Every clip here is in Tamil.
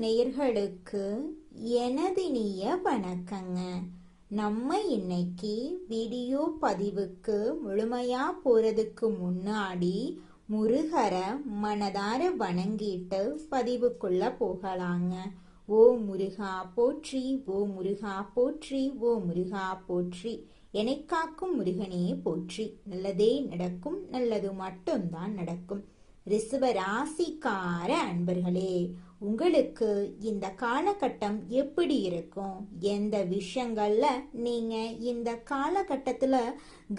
நேயர்களுக்கு எனதினிய வணக்கங்க. நம்ம இன்னைக்கு வீடியோ பதிவுக்கு முழுமையா போறதுக்கு முன்னாடி முருகரை மனதார வணங்கிட்டு பதிவுக்குள்ள போகலாங்க. ஓ முருகா போற்றி, ஓ முருகா போற்றி, ஓ முருகா போற்றி, என்னை காக்கும் முருகனே போற்றி. நல்லதே நடக்கும், நல்லது மட்டும்தான் நடக்கும். ரிஷப ராசிக்கார அன்பர்களே, உங்களுக்கு இந்த காலகட்டம் எப்படி இருக்கும்? எந்த விஷயங்கள்ல நீங்க இந்த காலகட்டத்துல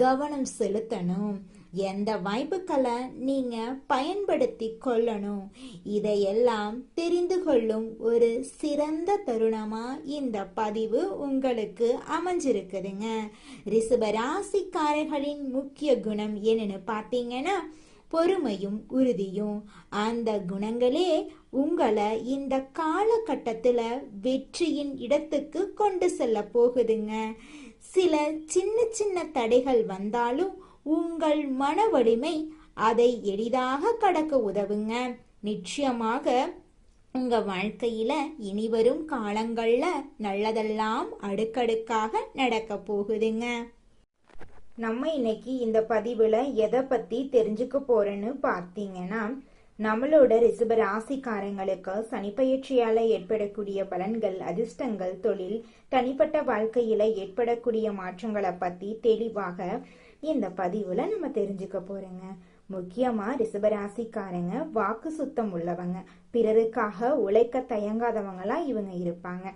கவனம் செலுத்தணும்? எந்த வாய்ப்புகளை நீங்க பயன்படுத்தி கொள்ளணும்? இதையெல்லாம் தெரிந்து கொள்ளும் ஒரு சிறந்த தருணமா இந்த பதிவு உங்களுக்கு அமைஞ்சிருக்குதுங்க. ரிஷப ராசிக்காரர்களின் முக்கிய குணம் என்னன்னு பார்த்தீங்கன்னா பொறுமையும் உறுதியும். அந்த குணங்களே உங்களை இந்த காலகட்டத்துல வெற்றியின் இடத்துக்கு கொண்டு செல்ல போகுதுங்க. சில சின்ன சின்ன தடைகள் வந்தாலும் உங்கள் மன வலிமை அதை எளிதாக கடக்க உதவுங்க. நிச்சயமாக உங்க வாழ்க்கையில இனிவரும் காலங்கள்ல நல்லதெல்லாம் அடுக்கடுக்காக நடக்க போகுதுங்க. நம்ம இன்னைக்கு இந்த பதிவுல எதை பத்தி தெரிஞ்சுக்க போறோன்னு பார்த்தீங்கன்னா, நம்மளோட ரிஷப ராசிக்காரங்களுக்கு சனிப்பெயர்ச்சியால ஏற்படக்கூடிய பலன்கள், அதிர்ஷ்டங்கள், தொழில், தனிப்பட்ட வாழ்க்கையில ஏற்படக்கூடிய மாற்றங்களை பத்தி தெளிவாக இந்த பதிவுல நம்ம தெரிஞ்சுக்க போறோங்க. முக்கியமா ரிஷபராசிக்காரங்க வாக்கு சுத்தம் உள்ளவங்க, பிறருக்காக உழைக்க தயங்காதவங்களா இவங்க இருப்பாங்க.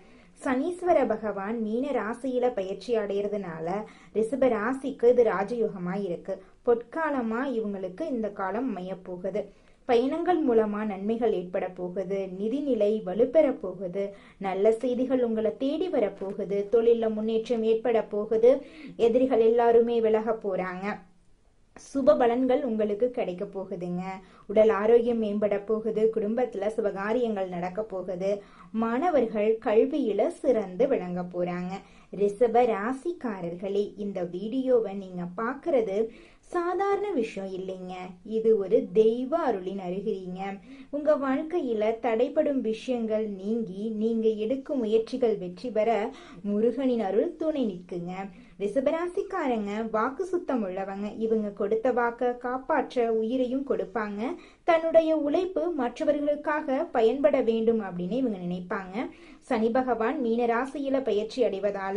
சனீஸ்வர பகவான் மீன ராசியில பயிற்சி அடைகிறதுனால ரிஷப ராசிக்கு இது ராஜயோகமா இருக்கு. பொற்காலமா இவங்களுக்கு இந்த காலம் அமைய போகுது. பயணங்கள் மூலமா நன்மைகள் ஏற்பட போகுது. நிதிநிலை வலுப்பெற போகுது. நல்ல செய்திகள் உங்களை தேடி வர போகுது. தொழில முன்னேற்றம் ஏற்பட போகுது. எதிரிகள் எல்லாருமே விலக போறாங்க. சுப பலன்கள் உங்களுக்கு கிடைக்க போகுதுங்க. உடல் ஆரோக்கியம் மேம்பட போகுது. குடும்பத்துல சுபகாரியங்கள் நடக்க போகுது. மாணவர்கள் கல்வியில சிறந்து விளங்க போறாங்க. ரிஷப ராசிக்காரர்களே, இந்த வீடியோவை நீங்க பாக்குறது சாதாரண விஷயம் இல்லைங்க. இது ஒரு தெய்வ அருளின் அருகிறீங்க. உங்க வாழ்க்கையில தடைப்படும் விஷயங்கள் நீங்கி நீங்க எடுக்கும் முயற்சிகள் வெற்றி பெற முருகனின் அருள் துணை நிற்குங்க. ரிஷபராசிக்காரங்க வாக்கு சுத்தம் உள்ளவங்க. இவங்க கொடுத்த வாக்க காப்பாற்ற உயிரையும் கொடுப்பாங்க. தன்னுடைய உழைப்பு மற்றவர்களுக்காக பயன்பட வேண்டும் அப்படின்னு இவங்க நினைப்பாங்க. சனி பகவான் மீன ராசியில பயிற்சி அடைவதால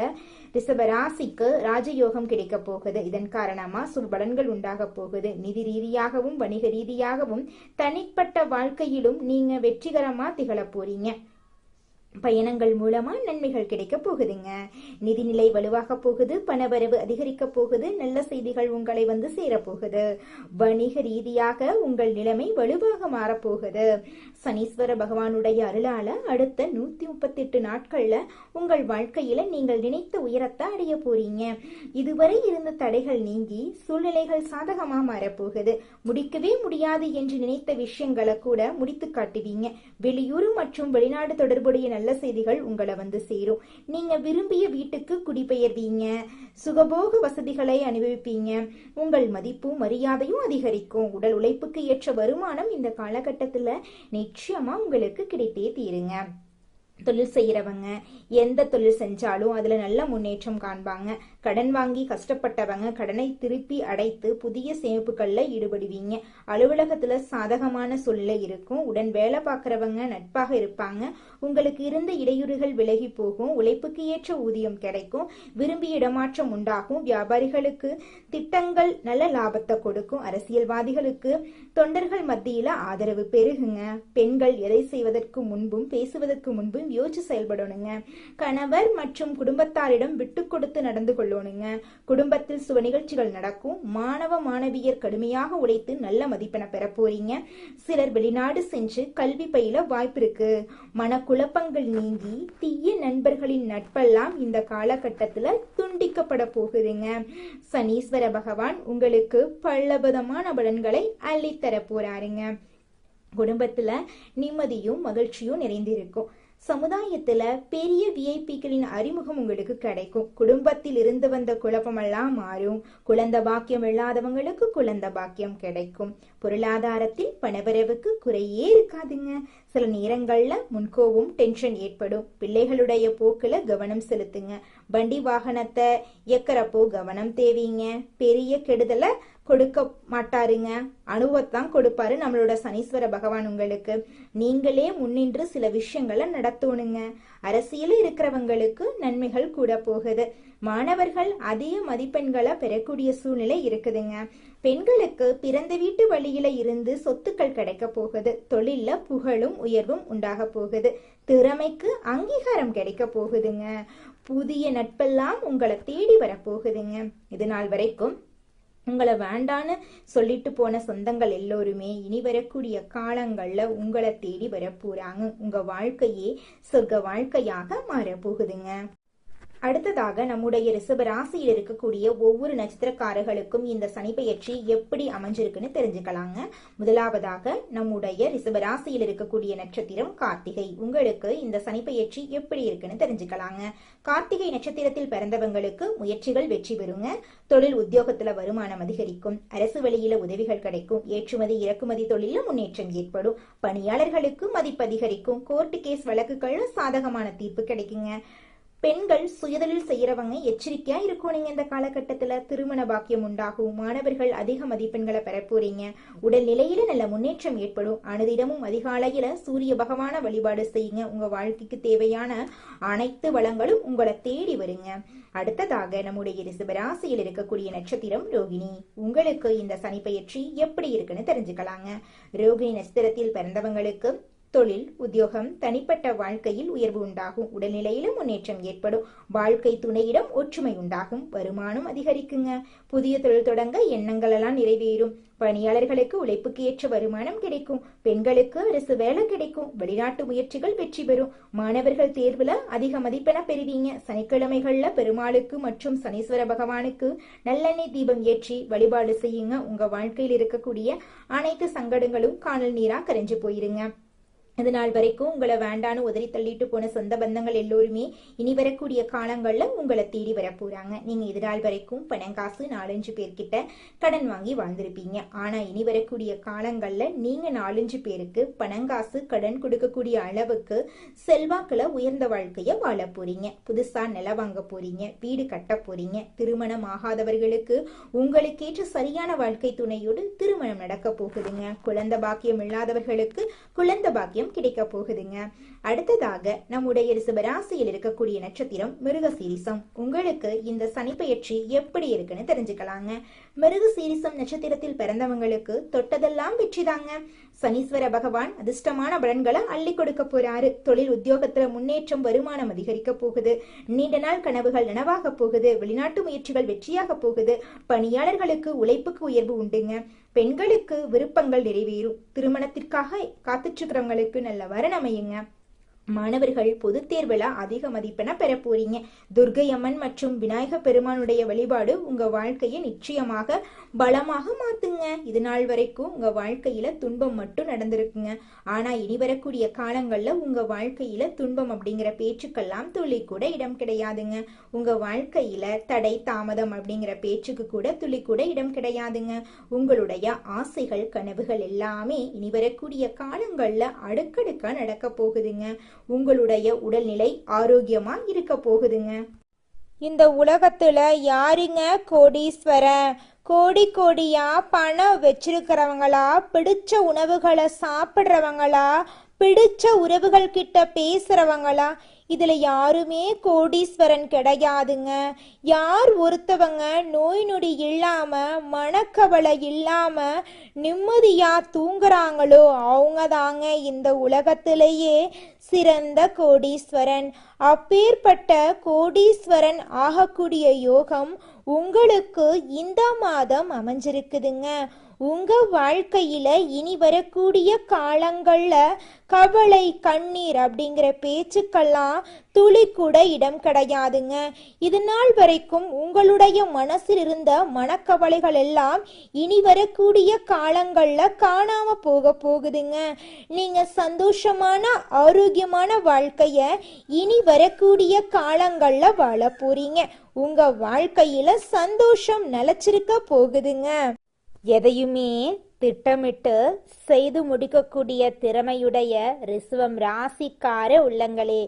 ரிஷப ராசிக்கு ராஜயோகம் கிடைக்க போகுது. இதன் காரணமா சுப பலன்கள் உண்டாக போகுது. நிதி ரீதியாகவும் வணிக ரீதியாகவும் தனிப்பட்ட வாழ்க்கையிலும் நீங்க வெற்றிகரமா திகழ போறீங்க. பயணங்கள் மூலமா நன்மைகள் கிடைக்க போகுதுங்க. நிதிநிலை வலுவாக போகுது. பணவரவு அதிகரிக்க போகுது. நல்ல செய்திகள் உங்களை வந்து சேரப்போகுது. வணிக ரீதியாக உங்கள் நிலைமை வலுவாக மாறப்போகுது. சனீஸ்வர பகவானுடைய அருளால அடுத்த 138 நாட்கள்ல உங்கள் வாழ்க்கையில நீங்கள் நினைத்த உயரத்தை அடைய போறீங்க. இதுவரை இருந்த தடைகள் நீங்கி சூழ்நிலைகள் சாதகமா மாறப்போகுது. முடிக்கவே முடியாது என்று நினைத்த விஷயங்களை கூட முடித்து காட்டுவீங்க. வெளியூர் மற்றும் வெளிநாடு தொடர்புடைய நல்ல செய்திகள் உங்களை வந்து சேரும். நீங்க விரும்பிய வீட்டுக்கு குடிபெயர்வீங்க. சுகபோக வசதிகளை அனுபவிப்பீங்க. உங்கள் மதிப்பும் மரியாதையும் அதிகரிக்கும். உடல் உழைப்புக்கு ஏற்ற வருமானம் இந்த காலகட்டத்துல நிச்சயமா உங்களுக்கு கிடைத்தே தீருங்க. தொழில் செய்யறவங்க எந்த தொழில் செஞ்சாலும் அதுல நல்ல முன்னேற்றம் காண்பாங்க. கடன் வாங்கி கஷ்டப்பட்டவங்க கடனை திருப்பி அடைத்து புதிய சேமிப்புகள்ல ஈடுபடுவீங்க. அலுவலகத்துல சாதகமான சூழ்நிலை இருக்கும். உடன் வேலை பார்க்கறவங்க நட்பாக இருப்பாங்க. உங்களுக்கு இருந்த இடையூறுகள் விலகி போகும். உழைப்புக்கு ஏற்ற ஊதியம் கிடைக்கும். விரும்பிய இடமாற்றம் உண்டாகும். வியாபாரிகளுக்கு திட்டங்கள் நல்ல லாபத்தை கொடுக்கும். அரசியல்வாதிகளுக்கு தொண்டர்கள் மத்தியில ஆதரவு பெருகுங்க. பெண்கள் எதை செய்வதற்கு முன்பும் பேசுவதற்கு முன்பும் யோசிச்சு செயல்படணுங்க. கணவர் மற்றும் குடும்பத்தாரிடம் விட்டு கொடுத்து நடந்து கொள்ளணுங்க. குடும்பத்தில் சுப நிகழ்ச்சிகள் நடக்கும். மாணவ மாணவியர் கடுமையாக உழைத்து நல்ல மதிப்பென பெற போறீங்க. சிலர் வெளிநாடு சென்று கல்வி பயில வாய்ப்பு இருக்கு. மனக்குழப்பங்கள் நீங்கி தீய நண்பர்களின் நட்பெல்லாம் இந்த காலகட்டத்துல துண்டிக்கப்பட போகுதுங்க. சனீஸ்வர பகவான் உங்களுக்கு பலவிதமான பலன்களை அள்ளித்தர போறாருங்க. குடும்பத்துல நிம்மதியும் மகிழ்ச்சியும் நிறைந்திருக்கும். சமுதாயத்துல பெரிய விஐபிக்களின் அறிமுகம் உங்களுக்கு கிடைக்கும். குடும்பத்தில் இருந்து வந்த குழப்பமெல்லாம் மாறும். குழந்தை பாக்கியம் இல்லாதவங்களுக்கு குழந்தை பாக்கியம் கிடைக்கும். பொருளாதாரத்தில் பணவரவுக்கு குறையே இருக்காதுங்க. சில நேரங்கள்ல முன்கோவும் டென்ஷன் ஏற்படும். பிள்ளைகளுடைய போக்குல கவனம் செலுத்துங்க. வண்டி வாகனத்தை இயக்கிறப்போ கவனம் தேவைங்க. பெரிய கெடுதலை கொடுக்க மாட்டாருங்க. அனுபவத்தான் கொடுப்பாரு நம்மளோட சனீஸ்வர பகவான் உங்களுக்கு. நீங்களே முன்னின்று சில விஷயங்களை நடத்தணுங்க. அரசியல் இருக்கிறவங்களுக்கு நன்மைகள் கூட போகுது. மாணவர்கள் அதிக மதிப்பெண்களை பெறக்கூடிய சூழ்நிலை இருக்குதுங்க. பெண்களுக்கு பிறந்த வீட்டு வழியில இருந்து சொத்துக்கள் கிடைக்க போகுது. தொழில்ல புகழும் உயர்வும் உண்டாக போகுது. திறமைக்கு அங்கீகாரம் கிடைக்க போகுதுங்க. புதிய நட்பெல்லாம் உங்களை தேடி வரப்போகுதுங்க. இது நாள் வரைக்கும் உங்களை வேண்டான்னு சொல்லிட்டு போன சொந்தங்கள் எல்லோருமே இனி வரக்கூடிய காலங்கள்ல உங்களை தேடி வரப்போறாங்க. உங்க வாழ்க்கையே சொர்க்க வாழ்க்கையாக மாறப்போகுதுங்க. அடுத்ததாக நம்முடைய ரிஷப ராசியில் இருக்கக்கூடிய ஒவ்வொரு நட்சத்திரக்காரர்களுக்கும் இந்த சனிப்பெயர்ச்சி எப்படி அமைஞ்சிருக்குன்னு தெரிஞ்சுக்கலாங்க. முதலாவதாக நம்முடைய ரிஷப ராசியில் இருக்கக்கூடிய நட்சத்திரம் கார்த்திகை. உங்களுக்கு இந்த சனிப்பெயர்ச்சி எப்படி இருக்குன்னு தெரிஞ்சுக்கலாங்க. கார்த்திகை நட்சத்திரத்தில் பிறந்தவங்களுக்கு முயற்சிகள் வெற்றி பெறுங்க. தொழில் உத்தியோகத்துல வருமானம் அதிகரிக்கும். அரசு வழியில உதவிகள் கிடைக்கும். ஏற்றுமதி இறக்குமதி தொழில முன்னேற்றம் ஏற்படும். பணியாளர்களுக்கு மதிப்பு அதிகரிக்கும். கோர்ட்டு கேஸ் வழக்குகள்ல சாதகமான தீர்ப்பு கிடைக்குங்க. பெண்கள் சுயதொழில் செய்யறவங்க எச்சரிக்கையா இருக்கும். நீங்க இந்த காலகட்டத்துல திருமண பாக்கியம் உண்டாகும். மாணவர்கள் அதிக மதிப்பெண்களை பெற போறீங்க. உடல் நிலையில நல்ல முன்னேற்றம் ஏற்படும். அனுதினமும் அதிகாலையில சூரிய பகவான வழிபாடு செய்யுங்க. உங்க வாழ்க்கைக்கு தேவையான அனைத்து வளங்களும் உங்களை தேடி வருங்க. அடுத்ததாக நம்முடைய ரிஷபராசியில் இருக்கக்கூடிய நட்சத்திரம் ரோகிணி. உங்களுக்கு இந்த சனிப்பெயர்ச்சி எப்படி இருக்குன்னு தெரிஞ்சுக்கலாங்க. ரோகிணி நட்சத்திரத்தில் பிறந்தவங்களுக்கு தொழில் உத்தியோகம் தனிப்பட்ட வாழ்க்கையில் உயர்வு உண்டாகும். உடல்நிலையில முன்னேற்றம் ஏற்படும். வாழ்க்கை துணையிடம் ஒற்றுமை உண்டாகும். வருமானம் அதிகரிக்குங்க. புதிய தொழில் தொடங்க எண்ணங்கள் எல்லாம் நிறைவேறும். பணியாளர்களுக்கு உழைப்புக்கு ஏற்ற வருமானம் கிடைக்கும். பெண்களுக்கு அரசு வேலை கிடைக்கும். வெளிநாட்டு முயற்சிகள் வெற்றி பெறும். மாணவர்கள் தேர்வுல அதிக மதிப்பென பெறுவீங்க. சனிக்கிழமைகள்ல பெருமாளுக்கு மற்றும் சனீஸ்வர பகவானுக்கு நல்லெண்ணெய் தீபம் ஏற்றி வழிபாடு செய்யுங்க. உங்க வாழ்க்கையில் இருக்கக்கூடிய அனைத்து சங்கடங்களும் காணல் நீரா கரைஞ்சு போயிருங்க. இது நாள் வரைக்கும் உங்களை வேண்டான்னு உதறி தள்ளிட்டு போன சொந்த பந்தங்கள் எல்லோருமே இனி வரக்கூடிய காலங்கள்ல உங்களை தேடி வர போறாங்க. நீங்க இது நாள் வரைக்கும் பணங்காசு 4-5 பேர்கிட்ட கடன் வாங்கி வாழ்ந்திருப்பீங்க. ஆனா இனி வரக்கூடிய காலங்கள்ல நீங்க 4-5 பேருக்கு பணங்காசு கடன் கொடுக்கக்கூடிய அளவுக்கு செல்வாக்குல உயர்ந்த வாழ்க்கைய வாழ போறீங்க. புதுசா நிலம் வாங்க போறீங்க. வீடு கட்ட போறீங்க. திருமணம் ஆகாதவர்களுக்கு உங்களுக்கேற்ற சரியான வாழ்க்கை துணையோடு திருமணம் நடக்க போகுதுங்க. குழந்தை பாக்கியம் இல்லாதவர்களுக்கு குழந்தை பாக்கியம் கிடைக்க போகுதுங்க. அடுத்ததாக நம்முடைய ரிஷபராசியில் இருக்கக்கூடிய நட்சத்திரம் மிருகசீரிசம். உங்களுக்கு இந்த சனிப்பெயர்ச்சி எப்படி இருக்குன்னு தெரிஞ்சுக்கலாங்க. மிருகசீரிசம் நட்சத்திரத்தில் பிறந்தவங்களுக்கு தொட்டதெல்லாம் வெற்றிதாங்க. சனீஸ்வர பகவான் அதிர்ஷ்டமான பலன்களை அள்ளி கொடுக்க போறாரு. தொழில் உத்தியோகத்துல முன்னேற்றம், வருமானம் அதிகரிக்க போகுது. நீண்ட நாள் கனவுகள் நனவாக போகுது. வெளிநாட்டு முயற்சிகள் வெற்றியாக போகுது. பணியாளர்களுக்கு உழைப்புக்கு உயர்வு உண்டுங்க. பெண்களுக்கு விருப்பங்கள் நிறைவேறும். திருமணத்திற்காக காத்துட்டு இருக்கிறவங்களுக்கு நல்ல வரன் அமையுங்க. மாணவர்கள் பொது தேர்வுல அதிக மதிப்பென பெற போறீங்க. துர்க்கை அம்மன் மற்றும் விநாயக பெருமானுடைய வழிபாடு உங்க வாழ்க்கையை நிச்சயமாக பலமாக மாத்துங்க. இது நாள் வரைக்கும் உங்க வாழ்க்கையில துன்பம் மட்டும் நடந்திருக்குங்க. ஆனா இனி வரக்கூடிய காலங்கள்ல உங்க வாழ்க்கையில துன்பம் அப்படிங்கிற பேச்சுக்கெல்லாம் துளி கூட இடம் கிடையாதுங்க. உங்க வாழ்க்கையில தடை தாமதம் அப்படிங்கிற பேச்சுக்கு கூட துளி கூட இடம் கிடையாதுங்க. உங்களுடைய ஆசைகள் கனவுகள் எல்லாமே இனி வரக்கூடிய காலங்கள்ல அடுக்கடுக்கா நடக்க போகுதுங்க. உங்களுடைய உடல்நிலை ஆரோக்கியமா இருக்க போகுதுங்க. இந்த உலகத்துல யாருங்க கோடீஸ்வரன்? கோடி கோடியா பணம் வச்சிருக்கிறவங்களா? பிடிச்ச உணவுகளை சாப்பிட்றவங்களா? பிடிச்ச உறவுகள் கிட்ட பேசுறவங்களா? இதுல யாருமே கோடீஸ்வரன் கிடையாதுங்க. யார் ஒருத்தவங்க நோய் நொடி இல்லாம மனக்கவலை இல்லாம நிம்மதியா தூங்குறாங்களோ அவங்க தாங்க இந்த உலகத்திலேயே சிறந்த கோடீஸ்வரன். அப்பேற்பட்ட கோடீஸ்வரன் ஆகக்கூடிய யோகம் உங்களுக்கு இந்த மாதம் அமைஞ்சிருக்குதுங்க. உங்க வாழ்க்கையில இனி வரக்கூடிய காலங்கள்ல கவலை கண்ணீர் அப்படிங்கிற பேச்சுக்கெல்லாம் துளி கூட இடம் கிடையாதுங்க. இது நாள் வரைக்கும் உங்களுடைய மனசில் இருந்த மனக்கவலைகள் எல்லாம் இனி வரக்கூடிய காலங்கள்ல காணாம போகுதுங்க. நீங்க சந்தோஷமான ஆரோக்கியமான வாழ்க்கைய இனி வரக்கூடிய காலங்கள்ல வாழ போறீங்க. உங்க வாழ்க்கையில சந்தோஷம் நிலைச்சிருக்க போகுதுங்க. எதையுமே திட்டமிட்டு செய்து முடிக்கக்கூடிய திறமையுடைய ரிஷபம் ராசிக்கார உள்ளங்களே,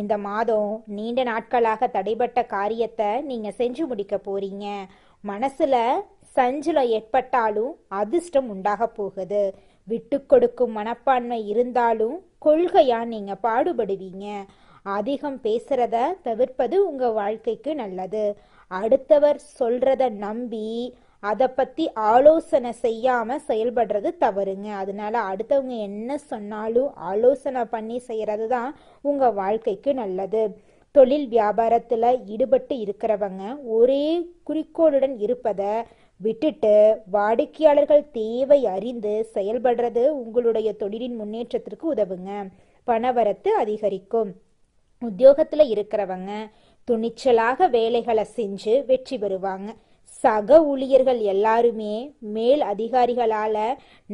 இந்த மாதம் நீண்ட நாட்களாக தடைபட்ட காரியத்தை நீங்க செஞ்சு முடிக்க போறீங்க. மனசுல சஞ்சலம் ஏற்பட்டாலும் அதிர்ஷ்டம் உண்டாக போகுது. விட்டு கொடுக்கும் மனப்பான்மை இருந்தாலும் கொள்கையா நீங்க பாடுபடுவீங்க. அதிகம் பேசுறத தவிர்ப்பது உங்க வாழ்க்கைக்கு நல்லது. அடுத்தவர் சொல்றத நம்பி அதை பத்தி ஆலோசனை செய்யாம செயல்படுறது தவறுங்க. அதனால அடுத்தவங்க என்ன சொன்னாலும் ஆலோசனை பண்ணி செய்யறது தான் உங்க வாழ்க்கைக்கு நல்லது. தொழில் வியாபாரத்துல ஈடுபட்டு இருக்கிறவங்க ஒரே குறிக்கோளுடன் இருப்பதை விட்டுட்டு வாடிக்கையாளர்கள் தேவை அறிந்து செயல்படுறது உங்களுடைய தொழிலின் முன்னேற்றத்திற்கு உதவுங்க. பணவரத்து அதிகரிக்கும். உத்தியோகத்துல இருக்கிறவங்க துணிச்சலாக வேலைகளை செஞ்சு வெற்றி பெறுவாங்க. சக ஊழியர்கள் எல்லாருமே மேல் அதிகாரிகளால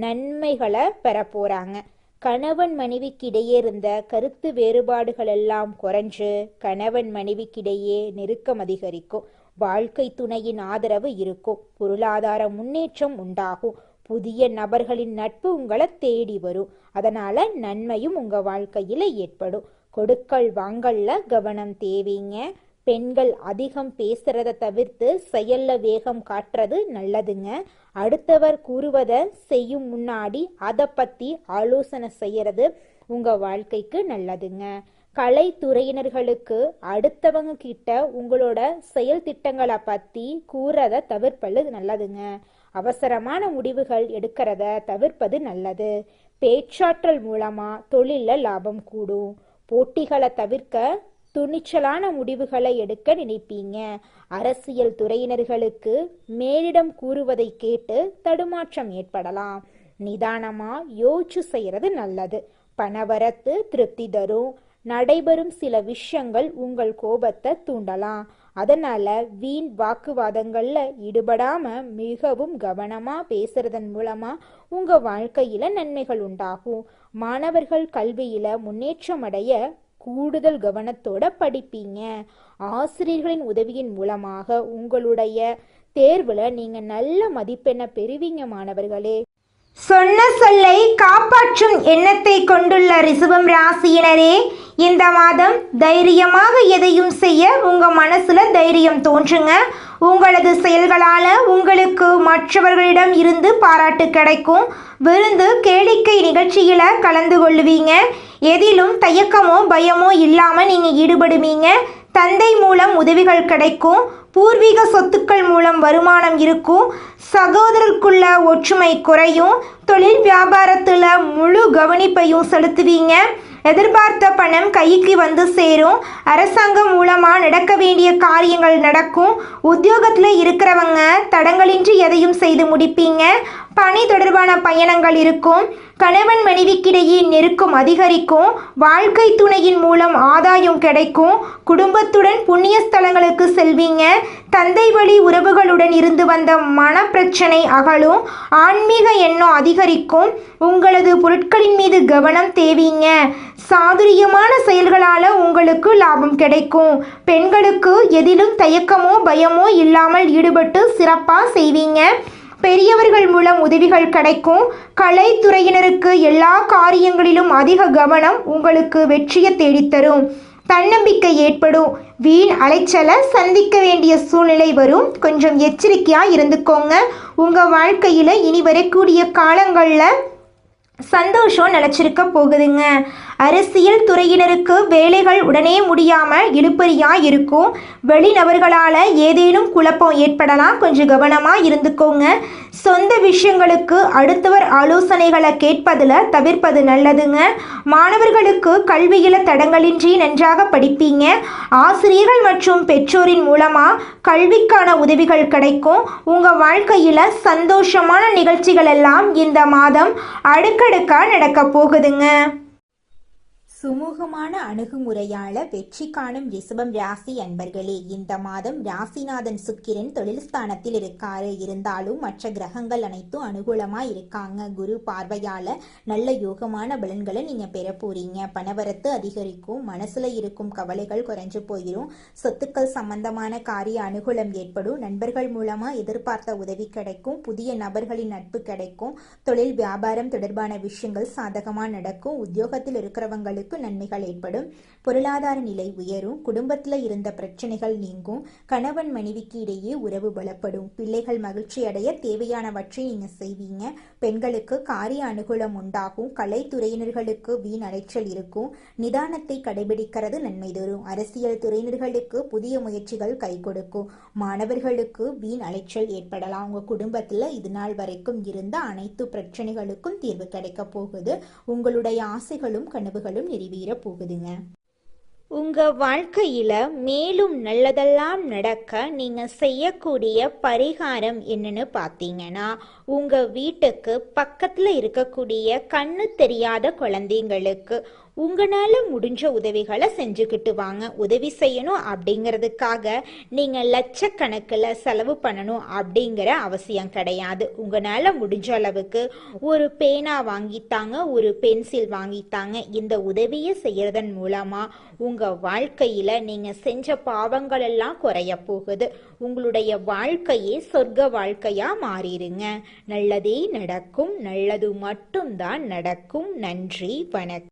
நன்மைகளை பெற போறாங்க. கணவன் மனைவிக்கிடையே இருந்த கருத்து வேறுபாடுகள் எல்லாம் குறைஞ்சு கணவன் மனைவிக்கிடையே நெருக்கம் அதிகரிக்கும். வாழ்க்கை துணையின் ஆதரவு இருக்கும். பொருளாதார முன்னேற்றம் உண்டாகும். புதிய நபர்களின் நட்பு உங்களை தேடி வரும். அதனால நன்மையும் உங்க வாழ்க்கையில ஏற்படும். கொடுக்கல் வாங்கல்ல கவனம் தேவைங்க. பெண்கள் அதிகம் பேசுறத தவிர்த்து செயல்ல வேகம் காட்டுறது நல்லதுங்க. அடுத்தவர் கூறுவதை செய்யும் முன்னாடி அதை பத்தி ஆலோசனை செய்யறது உங்க வாழ்க்கைக்கு நல்லதுங்க. கலைத்துறையினர்களுக்கு அடுத்தவங்க கிட்ட உங்களோட செயல் திட்டங்களை பத்தி கூறத தவிர்ப்பது நல்லதுங்க. அவசரமான முடிவுகள் எடுக்கிறத தவிர்ப்பது நல்லது. பேச்சாற்றல் மூலமா தொழில லாபம் கூடும். போட்டிகளை தவிர்க்க துணிச்சலான முடிவுகளை எடுக்க நினைப்பீங்க. அரசியல் துறையினர்களுக்கு மேலிடம் கூறுவதை கேட்டு தடுமாற்றம் ஏற்படலாம். நிதானமா யோசிச்சு செய்யறது நல்லது. பணவரத்து திருப்தி தரும். நடைபெறும் சில விஷயங்கள் உங்கள் கோபத்தை தூண்டலாம். அதனால வீண் வாக்குவாதங்கள்ல ஈடுபடாம மிகவும் கவனமா பேசுறதன் மூலமா உங்க வாழ்க்கையில நன்மைகள் உண்டாகும். மாணவர்கள் கல்வியில முன்னேற்றம் அடைய கூடுதல் கவனத்தோட படிப்பீங்க. ஆசிரியர்களின் உதவியின் மூலமாக உங்களுடைய தேர்வுல நீங்க நல்ல மதிப்பெண்ணை பெறுவீங்க மாணவர்களே. சொன்ன சொல்லை காப்பாற்றும் எண்ணத்தை கொண்டுள்ள ரிஷபம் ராசியினரே, இந்த மாதம் தைரியமாக எதையும் செய்ய உங்க மனசுல தைரியம் தோன்றுங்க. உங்களது செயல்களால உங்களுக்கு மற்றவர்களிடம் இருந்து பாராட்டு கிடைக்கும். விருந்து கேளிக்கை நிகழ்ச்சியில கலந்து கொள்ளுவீங்க. எதிலும் தயக்கமோ பயமோ இல்லாம நீங்க ஈடுபடுவீங்க. தந்தை மூலம் உதவிகள் கிடைக்கும். பூர்வீக சொத்துக்கள் மூலம் வருமானம் இருக்கும். சகோதரருக்குள்ள ஒற்றுமை குறையும். தொழில் வியாபாரத்துல முழு கவனிப்பையும் செலுத்துவீங்க. எதிர்பார்த்த பணம் கைக்கு வந்து சேரும். அரசாங்கம் மூலமா நடக்க வேண்டிய காரியங்கள் நடக்கும். உத்தியோகத்துல இருக்கிறவங்க தடங்களின்றி எதையும் செய்து முடிப்பீங்க. பணி தொடர்பான பயணங்கள் இருக்கும். கணவன் மனைவிக்கிடையே நெருக்கம் அதிகரிக்கும். வாழ்க்கை துணையின் மூலம் ஆதாயம் கிடைக்கும். குடும்பத்துடன் புண்ணிய ஸ்தலங்களுக்கு செல்வீங்க. தந்தை வழி உறவுகளுடன் இருந்து வந்த மனப்பிரச்சனை அகலும். ஆன்மீக எண்ணம் அதிகரிக்கும். உங்களது பொருட்களின் மீது கவனம் தேவீங்க. சாதுரியமான செயல்களால உங்களுக்கு லாபம் கிடைக்கும். பெண்களுக்கு எதிலும் தயக்கமோ பயமோ இல்லாமல் ஈடுபட்டு சிறப்பா செய்வீங்க. பெரியவர்கள் மூலம் உதவிகள் கிடைக்கும். கலைத்துறையினருக்கு எல்லா காரியங்களிலும் அதிக கவனம் உங்களுக்கு வெற்றியை தேடித்தரும். தன்னம்பிக்கை ஏற்படும். வீண் அலைச்சலை சந்திக்க வேண்டிய சூழ்நிலை வரும். கொஞ்சம் எச்சரிக்கையா இருந்துக்கோங்க. உங்க வாழ்க்கையில இனி வரக்கூடிய காலங்கள்ல சந்தோஷம் நிலச்சிருக்க போகுதுங்க. அரசியல் துறையினருக்கு வேலைகள் உடனே முடியாம இழுபறியா இருக்கும். வெளிநபர்களால ஏதேனும் குழப்பம் ஏற்படலாம், கொஞ்சம் கவனமா இருந்துக்கோங்க. சொந்த விஷயங்களுக்கு அடுத்தவர் ஆலோசனைகளை கேட்பதில் தவிர்ப்பது நல்லதுங்க. மாணவர்களுக்கு கல்வியில தடங்களின்றி நன்றாக படிப்பீங்க. ஆசிரியர்கள் மற்றும் பெற்றோரின் மூலமா கல்விக்கான உதவிகள் கிடைக்கும். உங்க வாழ்க்கையில சந்தோஷமான நிகழ்ச்சிகள் எல்லாம் இந்த மாதம் அடுக்கடுக்கா நடக்க போகுதுங்க. சுமூகமான அணுகுமுறையால வெற்றி காணும் ரிஷபம் ராசி அன்பர்களே, இந்த மாதம் ராசிநாதன் சுக்கிரன் தொழில் ஸ்தானத்தில் இருக்காரு. இருந்தாலும் மற்ற கிரகங்கள் அனைத்தும் அனுகூலமா இருக்காங்க. குரு பார்வையால நல்ல யோகமான பலன்களை நீங்க பெற போறீங்க. பணவரத்து அதிகரிக்கும். மனசுல இருக்கும் கவலைகள் குறைஞ்சு போயிடும். சொத்துக்கள் சம்பந்தமான காரிய அனுகூலம் ஏற்படும். நண்பர்கள் மூலமா எதிர்பார்த்த உதவி கிடைக்கும். புதிய நபர்களின் நட்பு கிடைக்கும். தொழில் வியாபாரம் தொடர்பான விஷயங்கள் சாதகமா நடக்கும். உத்தியோகத்தில் இருக்கிறவங்களுக்கு நன்மைகள் ஏற்படும். பொருளாதார நிலை உயரும். குடும்பத்துல இருந்த பிரச்சனைகள் நீங்கும். கணவன் மனைவிக்கு இடையே உறவு பலப்படும். பிள்ளைகள் மகிழ்ச்சி அடைய தேவையானவற்றை நீங்க செய்வீங்க. பெண்களுக்கு காரிய அனுகூலம் உண்டாகும். கலைத்துறையினர்களுக்கு வீண் அலைச்சல் இருக்கும். நிதானத்தை கடைபிடிக்கிறது நன்மை தரும். அரசியல் துறையினர்களுக்கு புதிய முயற்சிகள் கை கொடுக்கும். மாணவர்களுக்கு வீண் அலைச்சல் ஏற்படலாம். உங்க குடும்பத்துல இது நாள் வரைக்கும் இருந்த அனைத்து பிரச்சனைகளுக்கும் தீர்வு கிடைக்க போகுது. உங்களுடைய ஆசைகளும் கனவுகளும் நிறைவேற போகுதுங்க. உங்க வாழ்க்கையில மேலும் நல்லதெல்லாம் நடக்க நீங்க செய்யக்கூடிய பரிகாரம் என்னன்னு பார்த்தீங்கன்னா, உங்க வீட்டுக்கு பக்கத்துல இருக்கக்கூடிய கண்ணு தெரியாத குழந்தைங்களுக்கு உங்களால முடிஞ்ச உதவிகளை செஞ்சுக்கிட்டு வாங்க. உதவி செய்யணும் அப்படிங்கிறதுக்காக நீங்க லட்சக்கணக்கில் செலவு பண்ணணும் அப்படிங்கிற அவசியம் கிடையாது. உங்களால முடிஞ்ச அளவுக்கு ஒரு பேனா வாங்கித்தாங்க, ஒரு பென்சில் வாங்கித்தாங்க. இந்த உதவியை செய்யறதன் மூலமா உங்க வாழ்க்கையில நீங்க செஞ்ச பாவங்கள் எல்லாம் குறைய போகுது. உங்களுடைய வாழ்க்கையே சொர்க்க வாழ்க்கையா மாறிடுங்க. நல்லதே நடக்கும். நல்லது மட்டும்தான் நடக்கும். நன்றி, வணக்கம்.